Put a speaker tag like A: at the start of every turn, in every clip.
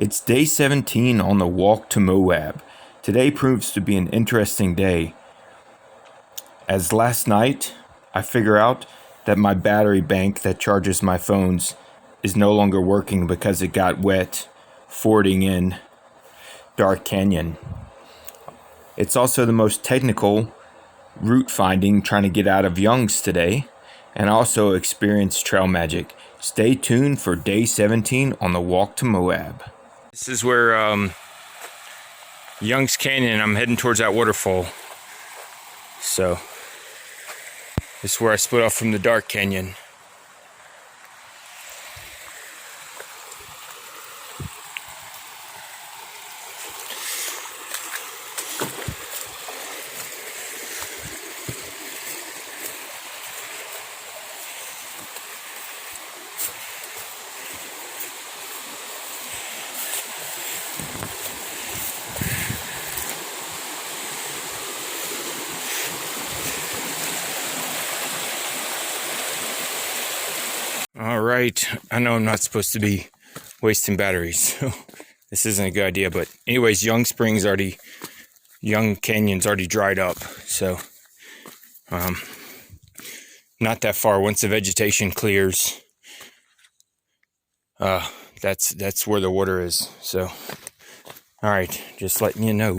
A: It's day 17 on the walk to Moab. Today proves to be an interesting day, as last night I figure out that my battery bank that charges my phones is no longer working because it got wet fording in Dark Canyon. It's also the most technical route finding trying to get out of Young's today, and also experience trail magic. Stay tuned for day 17 on the walk to Moab. This is where Young's Canyon, I'm heading towards that waterfall. So this is where I split off from the Dark Canyon. Alright, I know I'm not supposed to be wasting batteries, so this isn't a good idea, but anyways, Young Canyon's already dried up, so not that far. Once the vegetation clears, that's where the water is, so alright, just letting you know.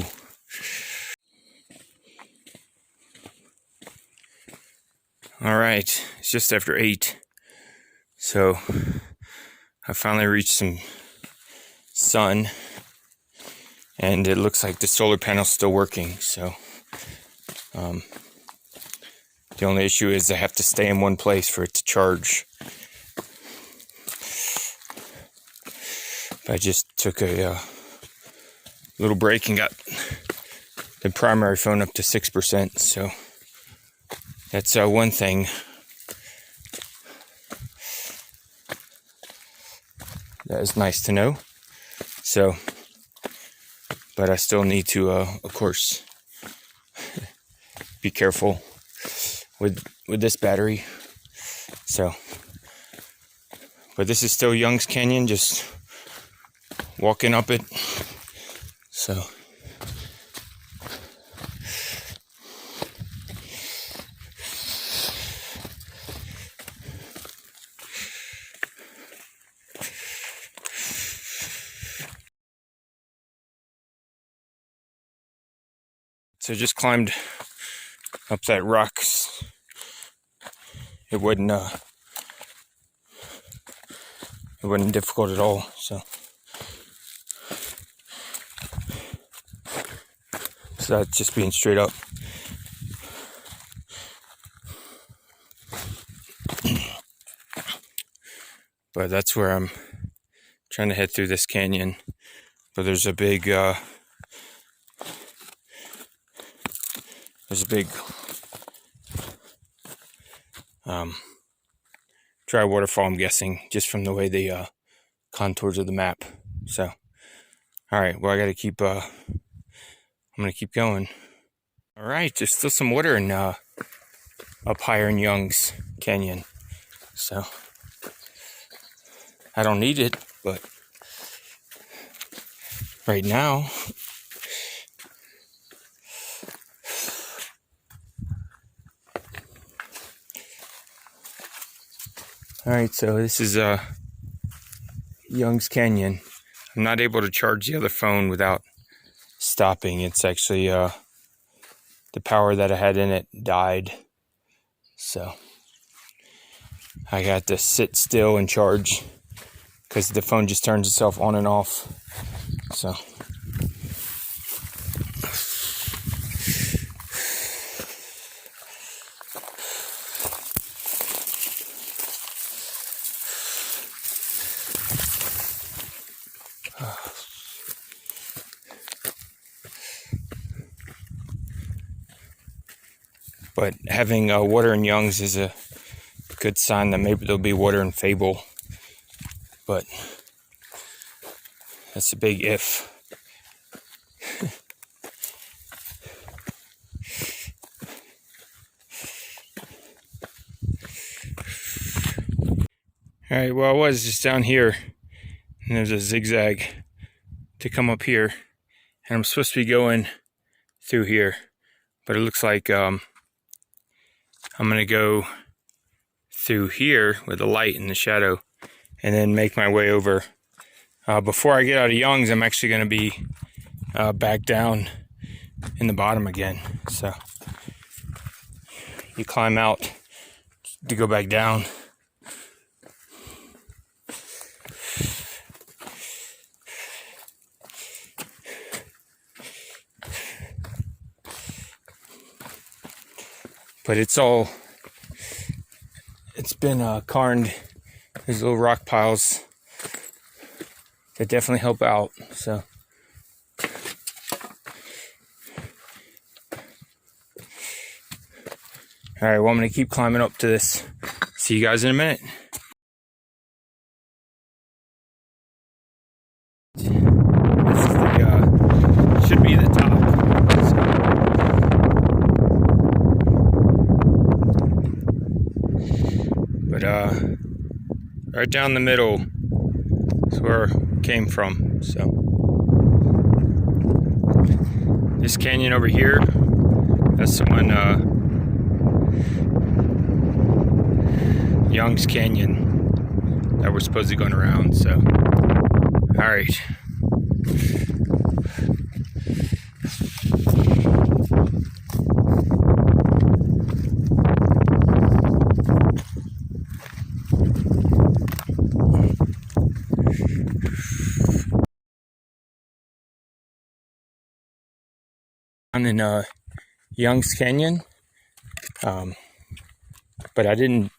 A: Alright, it's just after 8. So I finally reached some sun, and it looks like the solar panel's still working. So the only issue is I have to stay in one place for it to charge. I just took a little break and got the primary phone up to 6%. So that's one thing. That is nice to know. So, but I still need to, of course, be careful with this battery. So, but this is still Young's Canyon, just walking up it. So. So just climbed up that rock. It wasn't difficult at all. So that's just being straight up. But that's where I'm trying to head through this canyon. But there's a big dry waterfall, I'm guessing, just from the way the contours of the map. So, all right, well, I got to keep, I'm going to keep going. All right, there's still some water in, up higher in Young's Canyon. So, I don't need it, but right now, alright, so this is Young's Canyon. I'm not able to charge the other phone without stopping. It's actually the power that I had in it died. So I got to sit still and charge because the phone just turns itself on and off. So but having water in Young's is a good sign that maybe there'll be water in Fable. But that's a big if. Alright, well, I was just down here, and there's a zigzag to come up here, and I'm supposed to be going through here, but it looks like I'm gonna go through here with the light and the shadow, and then make my way over. Before I get out of Young's, I'm actually gonna be back down in the bottom again. So you climb out to go back down. But it's been carned. There's little rock piles that definitely help out. So all right, well, I'm gonna keep climbing up to this. See you guys in a minute. This is the should be the top. Right down the middle is where it came from. So this canyon over here, that's the one, Young's Canyon, that we're supposed to be going around. So all right. I'm in Young's Canyon, but it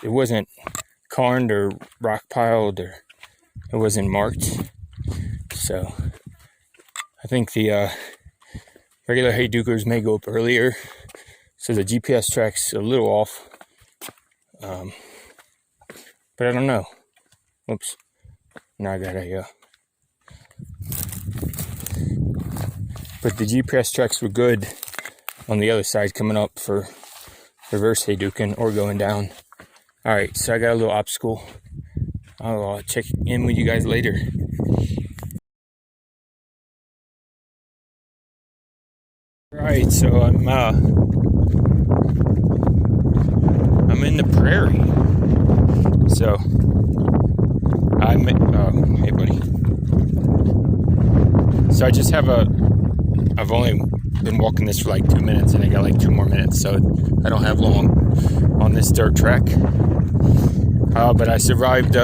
A: wasn't carned or rock piled, or it wasn't marked. So I think the regular Haydukers may go up earlier, so the GPS track's a little off, but I don't know. Oops, now I got but the GPS tracks were good on the other side coming up for reverse Hayduking or going down. All right, so I got a little obstacle. I'll check in with you guys later. All right, so I'm in the prairie. So hey buddy. So I just have I've only been walking this for like 2 minutes, and I got like 2 more minutes, so I don't have long on this dirt track. But I survived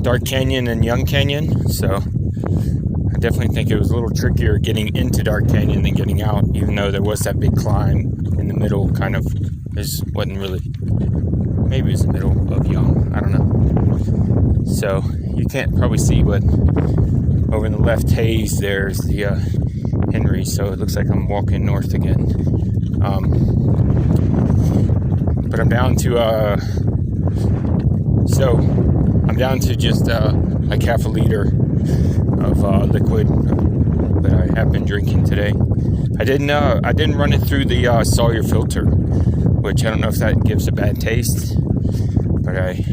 A: Dark Canyon and Young Canyon, so I definitely think it was a little trickier getting into Dark Canyon than getting out, even though there was that big climb in the middle, kind of. Wasn't really, maybe it was the middle of Young, I don't know. So you can't probably see, but over in the left haze there's the Henry, so it looks like I'm walking north again. But I'm down to just like half a liter of liquid that I have been drinking today. I didn't run it through the Sawyer filter, which I don't know if that gives a bad taste, but I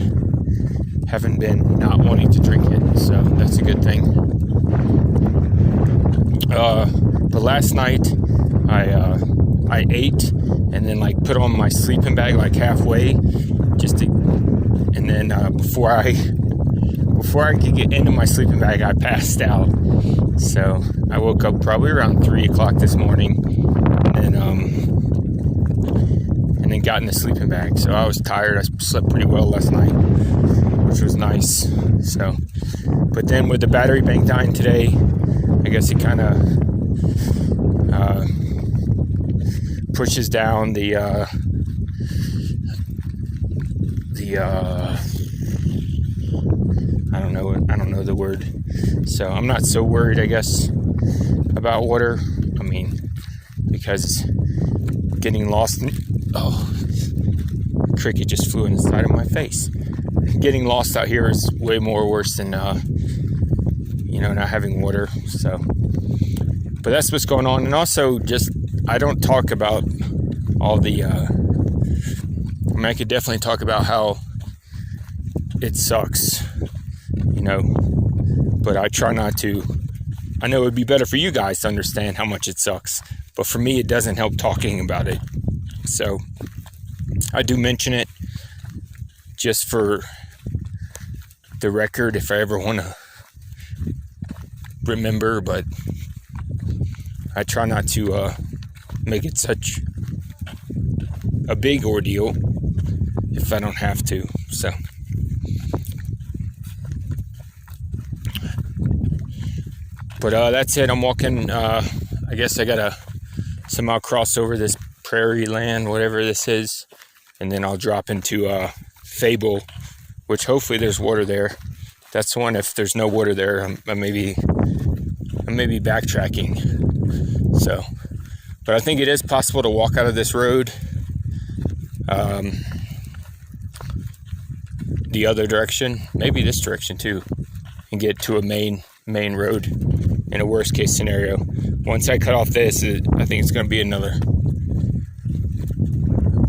A: haven't been not wanting to drink it, so that's a good thing. But last night I ate and then like put on my sleeping bag like halfway, and then before I could get into my sleeping bag, I passed out. So I woke up probably around 3 o'clock this morning, and then got in the sleeping bag. So I was tired. I slept pretty well last night, which was nice. So, but then with the battery bank dying today, I guess it kind of pushes down the I don't know the word. So I'm not so worried, I guess, about water. I mean, because getting lost cricket just flew inside of my face. Getting lost out here is way more worse than not having water. So, but that's what's going on. And also, just I don't talk about all the I could definitely talk about how it sucks, but I try not to I know it would be better for you guys to understand how much it sucks, but for me, it doesn't help talking about it. So I do mention it just for the record if I ever want to remember, but I try not to make it such a big ordeal if I don't have to. So but that's it. I'm walking. I guess I gotta somehow cross over this prairie land, whatever this is, and then I'll drop into Fable, which hopefully there's water there. That's the one. If there's no water there, I may be backtracking. So, but I think it is possible to walk out of this road the other direction, maybe this direction too, and get to a main road in a worst case scenario. Once I cut off this, I think it's going to be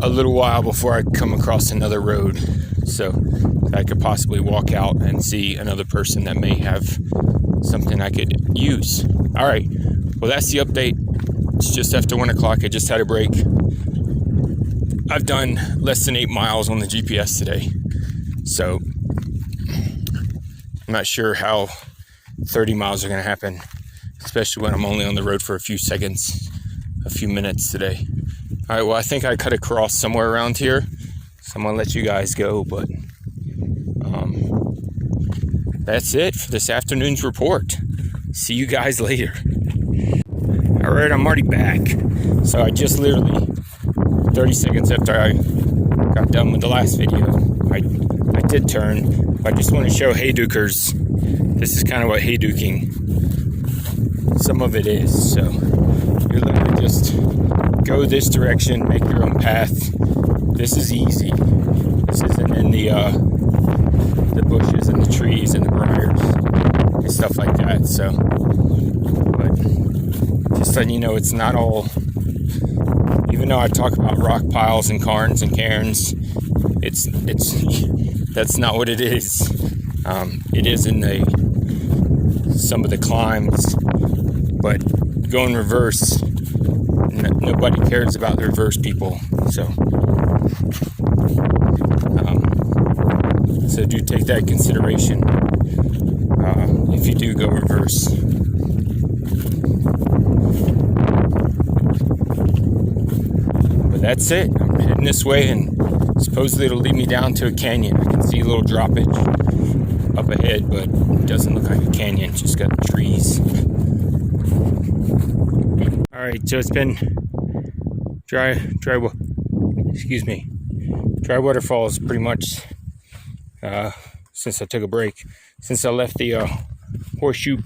A: a little while before I come across another road, so I could possibly walk out and see another person that may have something I could use. All right, well, that's the update. It's just after 1 o'clock. I just had a break. I've done less than 8 miles on the GPS today, so I'm not sure how 30 miles are going to happen, especially when I'm only on the road for a few minutes today. All right, well, I think I cut across somewhere around here, so I'm going to let you guys go, but that's it for this afternoon's report. See you guys later. All right, I'm already back. So I just literally, 30 seconds after I got done with the last video, I did turn, but I just want to show Haydukers. This is kind of what Hayduking, some of it is. So you literally just go this direction, make your own path. This is easy. This isn't in the bushes and the trees and the briars and stuff like that. So, but just letting you know, it's not all. Even though I talk about rock piles and cairns and cairns, it's that's not what it is. It is in some of the climbs, but going reverse, nobody cares about the reverse people. So do take that in consideration if you do go reverse. But that's it. I'm heading this way, and supposedly it'll lead me down to a canyon. I can see a little droppage up ahead, but it doesn't look like a canyon. It's just got trees. All right, so it's been dry waterfalls pretty much since I took a break. Since I left the horseshoe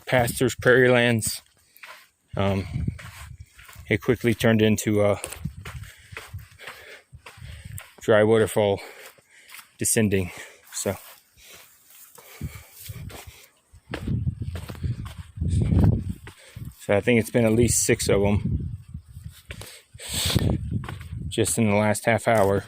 A: pastures, prairie lands, it quickly turned into dry waterfall descending. So I think it's been at least 6 of them just in the last half hour.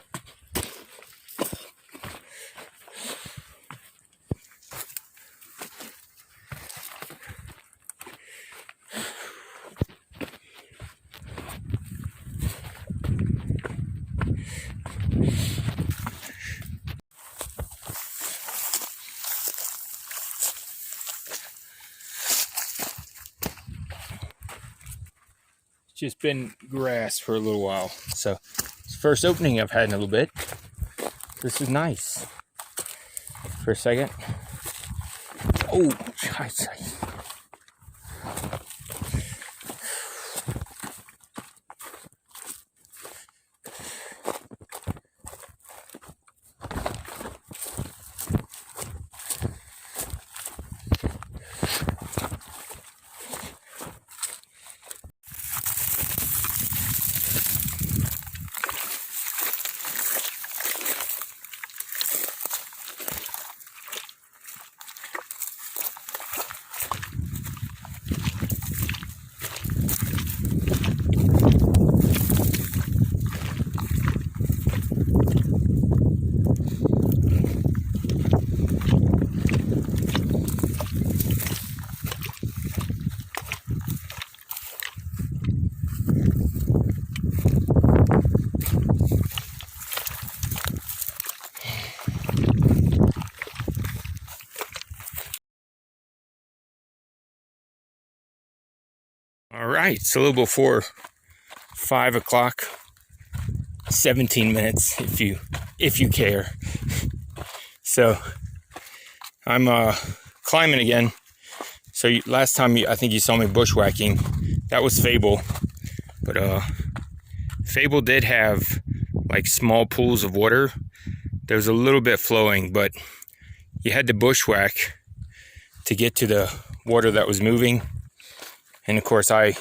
A: Just been grass for a little while, so it's the first opening I've had in a little bit. This is nice. For a second. Oh, scheiße. All right, it's a little before 5 o'clock, 17 minutes if you care. So I'm climbing again. So last time I think you saw me bushwhacking. That was Fable, but Fable did have like small pools of water. There was a little bit flowing, but you had to bushwhack to get to the water that was moving. And of course I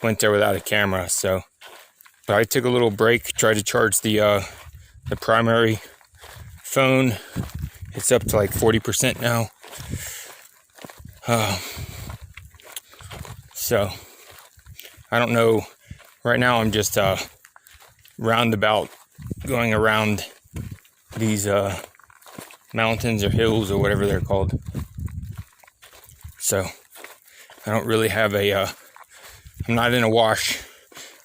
A: went there without a camera, but I took a little break, tried to charge the primary phone. It's up to like 40% now. So I don't know. Right now I'm just roundabout going around these mountains or hills or whatever they're called. So I don't really have I'm not in a wash.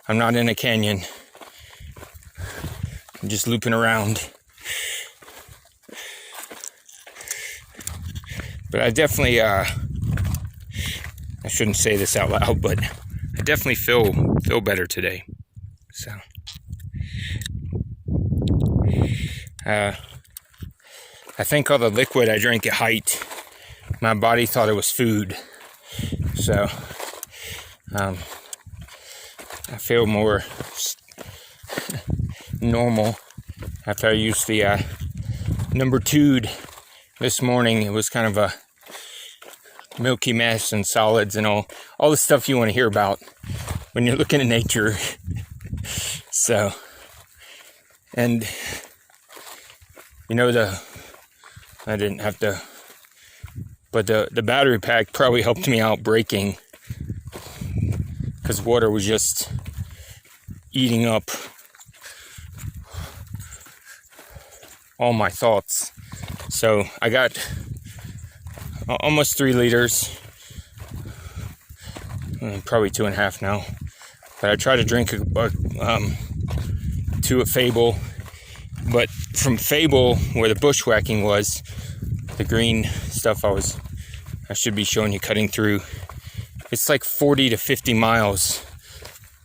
A: I'm not in a canyon. I'm just looping around. But I definitely, I shouldn't say this out loud, but I definitely feel better today. So, I think all the liquid I drank at height, my body thought it was food. So, I feel more normal after I used the number 2 this morning. It was kind of a milky mess and solids and all the stuff you want to hear about when you're looking at nature. So, and you know, I didn't have to, but the battery pack probably helped me out braking, because water was just eating up all my thoughts. So I got almost 3 liters, probably 2.5 now. But I try to drink 2 at Fable. But from Fable, where the bushwhacking was, the green stuff I should be showing you cutting through, it's like 40 to 50 miles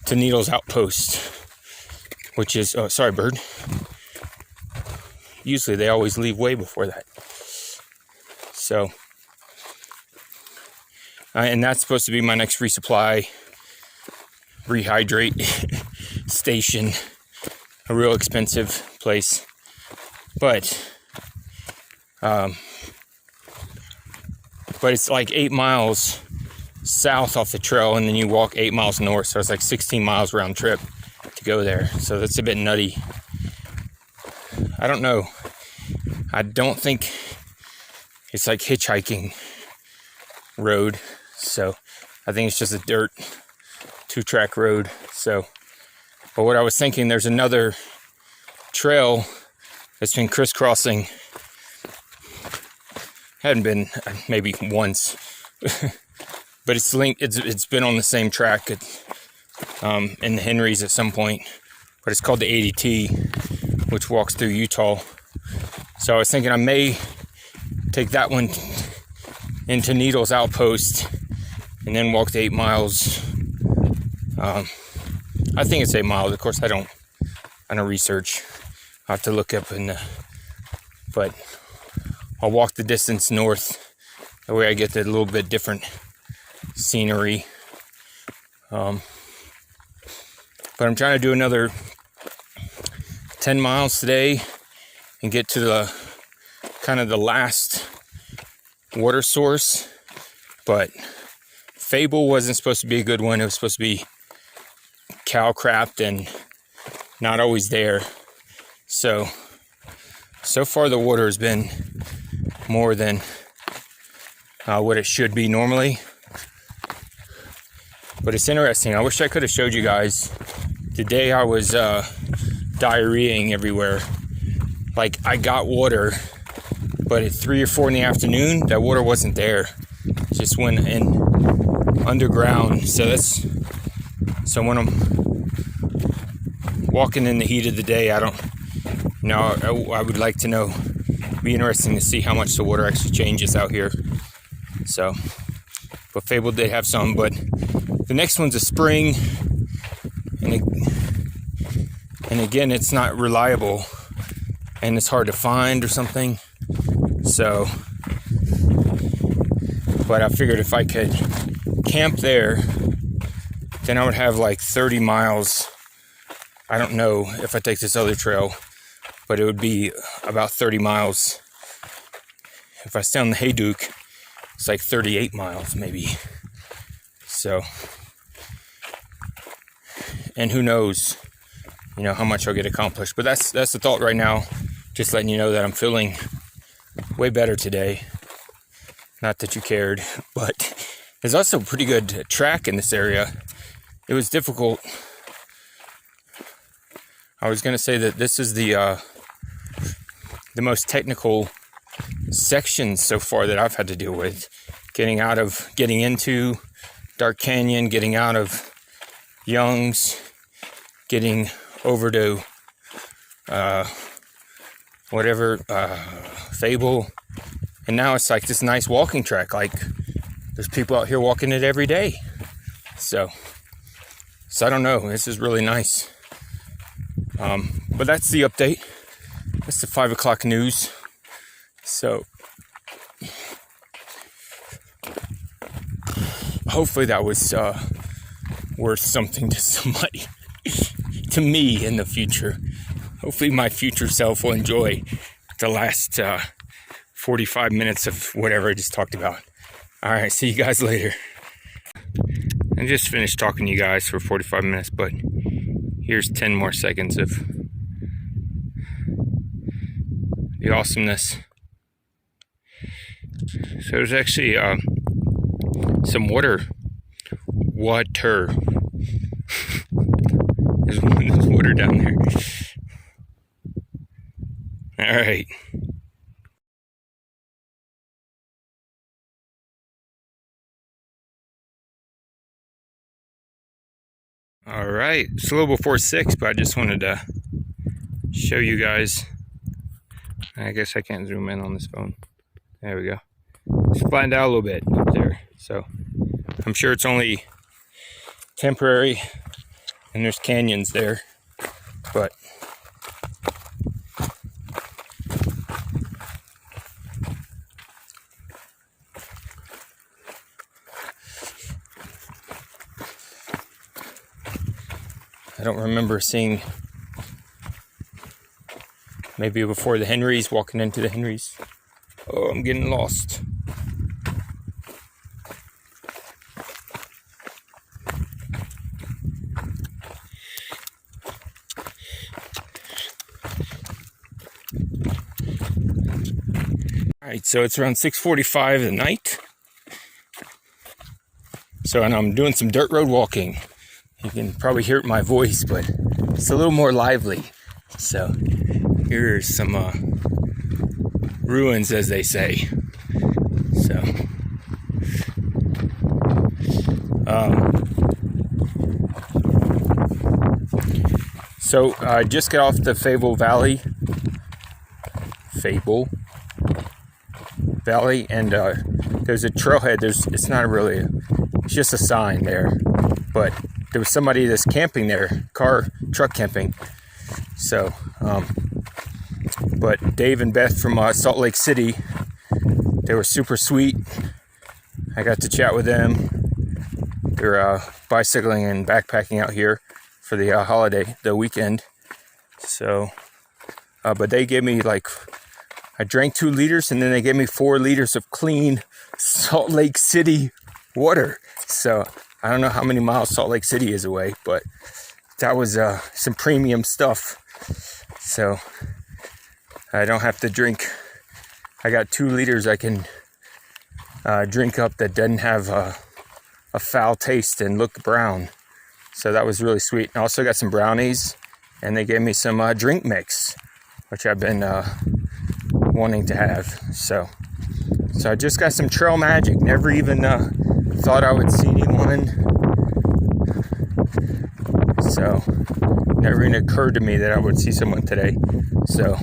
A: to Needles Outpost, which is, oh, sorry, bird. Usually they always leave way before that. So, and that's supposed to be my next resupply, rehydrate station, a real expensive place. But it's like 8 miles south off the trail, and then you walk 8 miles north, so it's like 16 miles round trip to go there. So that's a bit nutty. I don't know. I don't think it's like hitchhiking road. So I think it's just a dirt 2-track road. So, but what I was thinking, there's another trail that's been crisscrossing. Hadn't been maybe once, but it's linked. It's been on the same track in the Henrys at some point. But it's called the ADT, which walks through Utah. So I was thinking I may take that one into Needles Outpost and then walk the 8 miles. I think it's 8 miles. Of course, I don't research. I have to look up but I'll walk the distance north. That way I get the little bit different scenery. But I'm trying to do another 10 miles today and get to the kind of the last water source. But Fable wasn't supposed to be a good one. It was supposed to be cow crapped and not always there. So far the water has been more than what it should be normally. But it's interesting. I wish I could have showed you guys the day I was diarrheaing everywhere. Like, I got water, but at 3 or 4 in the afternoon, that water wasn't there. It just went in underground. So when I'm walking in the heat of the day, I would like to know. It'd be interesting to see how much the water actually changes out here. So, but Fable did have some, but the next one's a spring, and again, it's not reliable, and it's hard to find or something. So, but I figured if I could camp there, then I would have like 30 miles. I don't know if I take this other trail, but it would be about 30 miles. If I stay on the Hayduke, it's like 38 miles maybe. So, and who knows, how much I'll get accomplished. But that's the thought right now. Just letting you know that I'm feeling way better today. Not that you cared, but there's also pretty good track in this area. It was difficult. I was going to say that this is the most technical section so far that I've had to deal with. Getting into Dark Canyon, getting out of Young's, getting over to Fable, and now it's like this nice walking track. Like there's people out here walking it every day. So I don't know. This is really nice. But that's the update. That's the 5 o'clock news. So hopefully that was worth something to somebody, to me in the future. Hopefully my future self will enjoy the last 45 minutes of whatever I just talked about. All right, see you guys later. I just finished talking to you guys for 45 minutes, but here's 10 more seconds of the awesomeness. So there's actually some water. There's water down there. All right. All right. It's a little before 6, but I just wanted to show you guys. I guess I can't zoom in on this phone. There we go. It's flattened out a little bit up there. So I'm sure it's only temporary, and there's canyons there, but I don't remember seeing, maybe before the Henrys, walking into the Henrys. Oh, I'm getting lost. Alright, so it's around 6:45 at night. So, and I'm doing some dirt road walking. You can probably hear it in my voice, but it's a little more lively. So, here's some ruins, as they say. So I just got off the Fable Valley, and there's a trailhead. It's not really, it's just a sign there, but there was somebody that's camping there, truck camping. So, but Dave and Beth from Salt Lake City, they were super sweet. I got to chat with them. They're bicycling and backpacking out here for the holiday, the weekend. So, but they gave me I drank 2 liters, and then they gave me 4 liters of clean Salt Lake City water. So I don't know how many miles Salt Lake City is away, but that was some premium stuff. So I don't have to drink. I got 2 liters I can drink up that doesn't have a foul taste and look brown. So that was really sweet. I also got some brownies, and they gave me some drink mix, which I've been wanting to have. So I just got some trail magic. Never even thought I would see anyone. So never even occurred to me that I would see someone today. So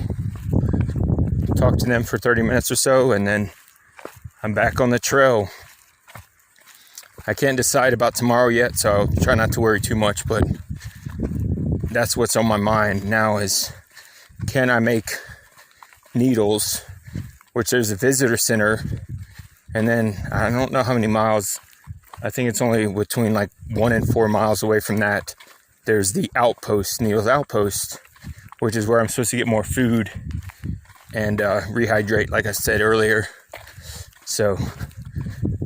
A: talked to them for 30 minutes or so, and then I'm back on the trail. I can't decide about tomorrow yet, so I'll try not to worry too much, but that's what's on my mind now is, can I make needles, which there's a visitor center, and then I don't know how many miles, I think it's only between like 1 and 4 miles away from that, there's the outpost, Needles Outpost, which is where I'm supposed to get more food and rehydrate, like I said earlier. So,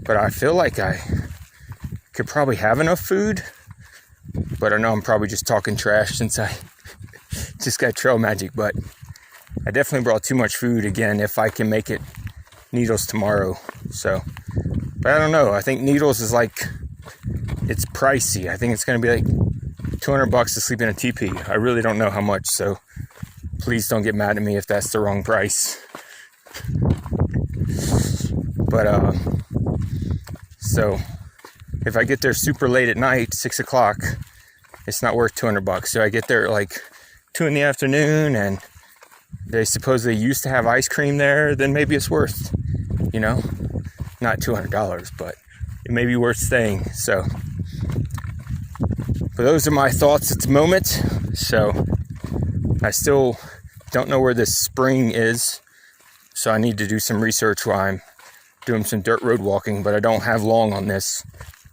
A: but I feel like I could probably have enough food, but I know I'm probably just talking trash since I just got trail magic, but I definitely brought too much food again if I can make it Needles tomorrow. So, but I don't know. I think Needles is like, it's pricey. I think it's going to be like $200 to sleep in a teepee. I really don't know how much, so please don't get mad at me if that's the wrong price. But, so if I get there super late at night, 6 o'clock, it's not worth $200. So I get there at like 2 in the afternoon and they supposedly used to have ice cream there, then maybe it's worth, you know, not $200, but it may be worth staying. So, but those are my thoughts at the moment. So I still don't know where this spring is. So I need to do some research while I'm doing some dirt road walking, but I don't have long on this.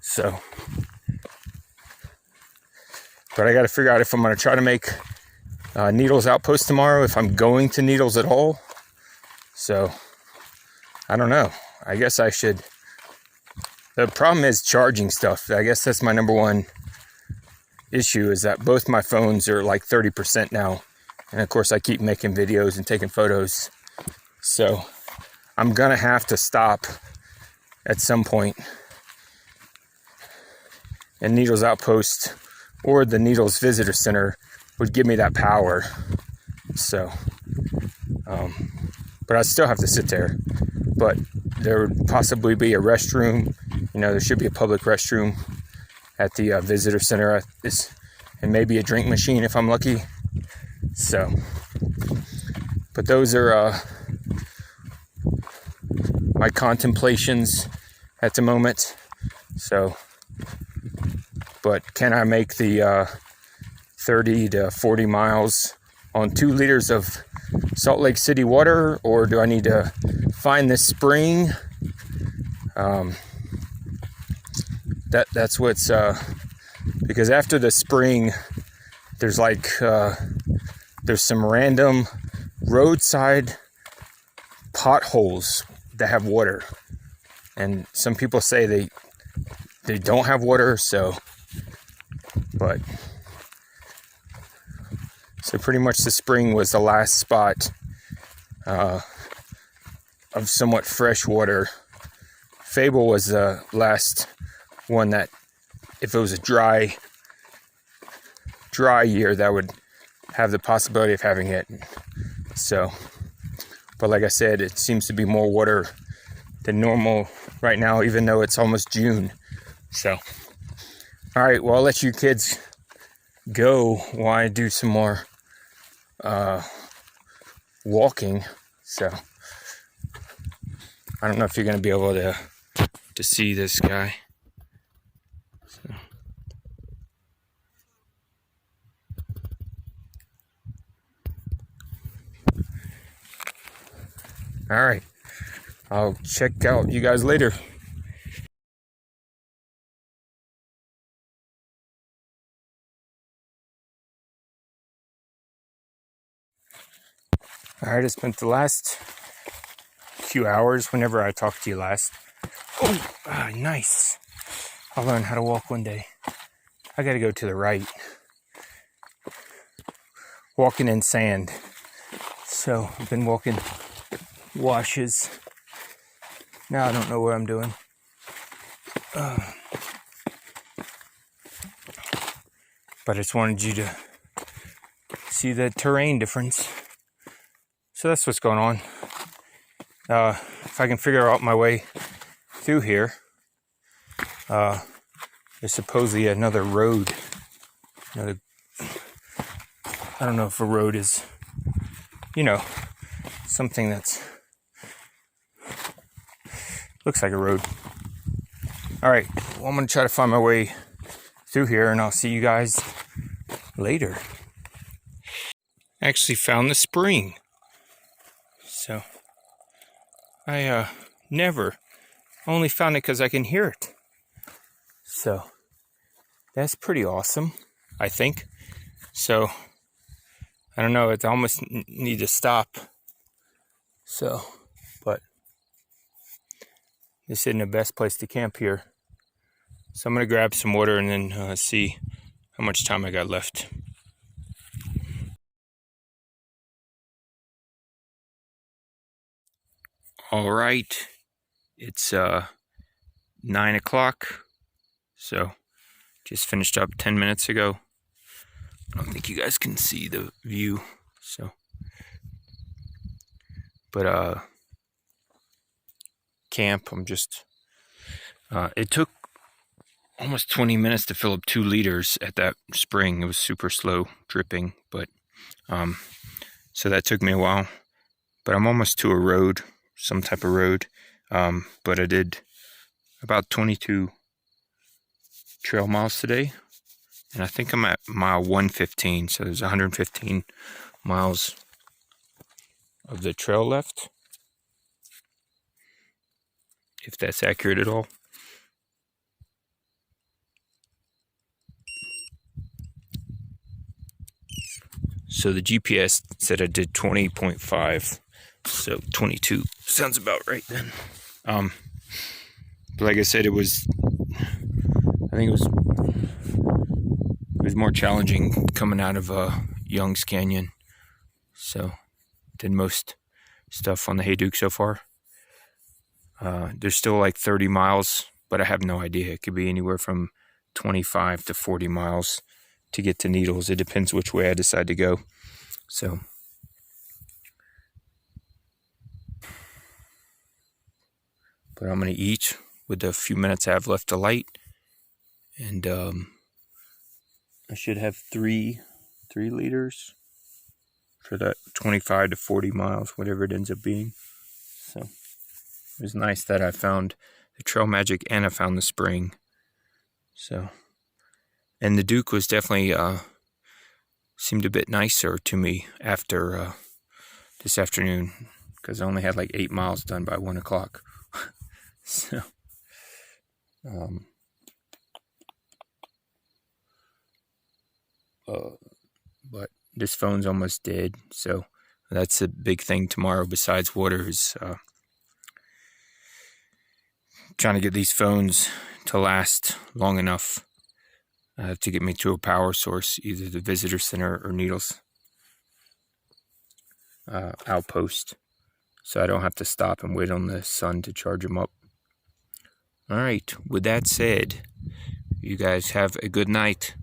A: So, but I got to figure out if I'm going to try to make Needles Outpost tomorrow, if I'm going to Needles at all. So I don't know. I guess I should. The problem is charging stuff. I guess that's my number one issue, is that both my phones are like 30% now. And of course I keep making videos and taking photos. So I'm gonna have to stop at some point. And Needles Outpost or the Needles Visitor Center would give me that power. So, but I still have to sit there. But there would possibly be a restroom. You know, there should be a public restroom at the visitor center, and maybe a drink machine if I'm lucky. So, but those are my contemplations at the moment. So, but can I make the 30 to 40 miles on 2 liters of Salt Lake City water, or do I need to find this spring? That's what's because after the spring, there's like there's some random roadside potholes that have water, and some people say they don't have water. So, but so pretty much the spring was the last spot of somewhat fresh water. Fable was the last one that, if it was a dry year, that would have the possibility of having it. So, but like I said, it seems to be more water than normal right now, even though it's almost June. So, all right, well, I'll let you kids go while I do some more walking. So I don't know if you're going to be able to see this guy. So. All right, I'll check out you guys later. All right, I spent the last few hours, whenever I talked to you last. Oh, nice. I'll learn how to walk one day. I got to go to the right. Walking in sand. So I've been walking washes. Now I don't know what I'm doing. But I just wanted you to see the terrain difference. So that's what's going on. If I can figure out my way through here, there's supposedly another road. I don't know if a road is, something that's looks like a road. All right, well, I'm going to try to find my way through here, and I'll see you guys later. I actually found the spring. So, I never only found it because I can hear it. So, that's pretty awesome, I think. So, I don't know, I almost need to stop. So, but this isn't the best place to camp here. So I'm going to grab some water and then see how much time I got left. All right, it's 9 o'clock. So just finished up 10 minutes ago. I don't think you guys can see the view. So, but camp, I'm just, it took almost 20 minutes to fill up 2 liters at that spring. It was super slow dripping, but so that took me a while. But I'm almost to a road, some type of road. But I did about 22 trail miles today, and I think I'm at mile 115. So there's 115 miles of the trail left, if that's accurate at all. So the GPS said I did 20.5, so 22 sounds about right then. But like I said, I think it was more challenging coming out of Young's Canyon. So did most stuff on the Hayduke so far. There's still like 30 miles, but I have no idea. It could be anywhere from 25 to 40 miles to get to Needles. It depends which way I decide to go. So, but I'm going to eat with the few minutes I have left to light. And I should have three liters for that 25 to 40 miles, whatever it ends up being. So it was nice that I found the trail magic and I found the spring. So, and the Duke was definitely seemed a bit nicer to me after this afternoon, because I only had like 8 miles done by 1 o'clock. So, but this phone's almost dead, so that's a big thing tomorrow besides water, is trying to get these phones to last long enough to get me to a power source, either the visitor center or Needles outpost, so I don't have to stop and wait on the sun to charge them up. All right, with that said, you guys have a good night.